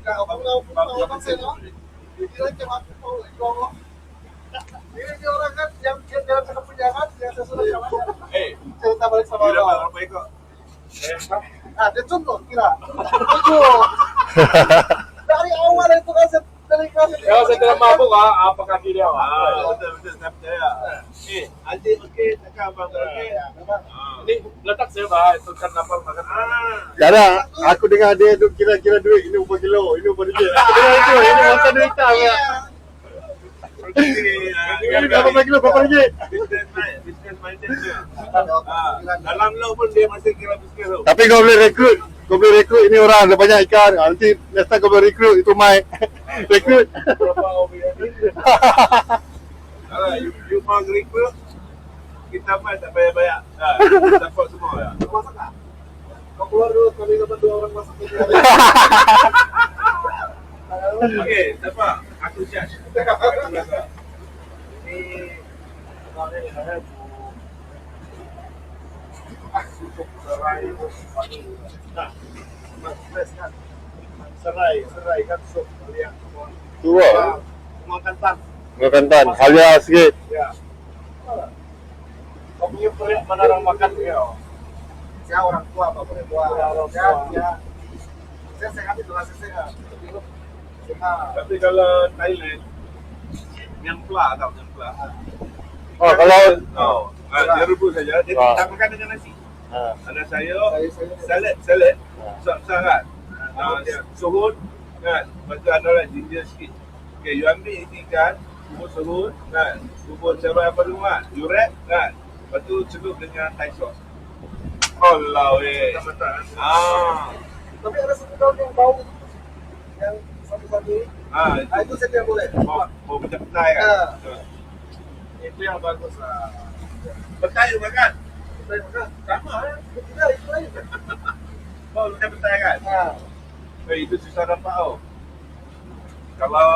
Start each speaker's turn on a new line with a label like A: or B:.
A: Cạo không đâu cũng đâu bác sĩ đó. Đi đến cho bác tôi lại con đó. Ini dia orang kan yang dalam cakap penjahat yang sesuai sama aja. Cerita balik sama orang.
B: Baik kok.
A: Ada contoh kira. Itu dari awal itu kan dari kasih.
C: Kalau setelah mabuk apa kaki dia?
B: Betul saya percaya. Adik okey, cakap abang okey.
C: Ini letak saya bah itu kan apa makan.
D: Tak ada. Aku dengar dia duk kira-kira duit. Ini berapa kilo, ini berapa ringgit. Aku dengar itu. Ini macam duit tak ya? Ini berapa kilo, berapa ringgit?
B: Business minded dia. Dalam laut pun dia masih kira bisnes tu.
D: Tapi kau boleh rekrut. Kau boleh rekrut ini orang ada banyak ikan. Nanti next time kau boleh rekrut itu mai. Rekrut.
B: Kalau you mau rekrut, kita mai tak payah bayar. Dapat semua ya.
A: Masak tak? Kau keluar dulu kami dapat 2 orang masak ini.
B: Okey, siapa? Aku charge.
A: Ini kemarin saya serai nah mas kan serai kan sup kalian
D: Tu lah.
A: mau kentang
D: Makan kentang. Halia sikit.
A: ya kau punya perut mana orang makan dia saya orang tua apa boleh tua saya sehat itu rasa sehat
B: Tapi kalau Thailand, yang pula tau, yang pula.
D: Oh, kalau
B: Dia rebus saja, dia tak makan dengan nasi. Ada sayur, salad, sangat. Suhun, kan. Lepas tu ada lah ginger sikit. Okay, you ambil isi ikan, bubur suhun, kan. Bubur cabai apa semua, you wrap, kan. Lepas tu celup dengan Thai sauce. Allah weh.
A: tapi ada satu daun yang bau yang satu-satu itu saya tidak boleh
B: Mau macam petai kan?
A: itu yang bagus lah
B: Petai you makan?
A: saya makan sama tidak itu lain
B: Oh, macam petai kan?
A: nah
B: Itu susah dapat tau. Kalau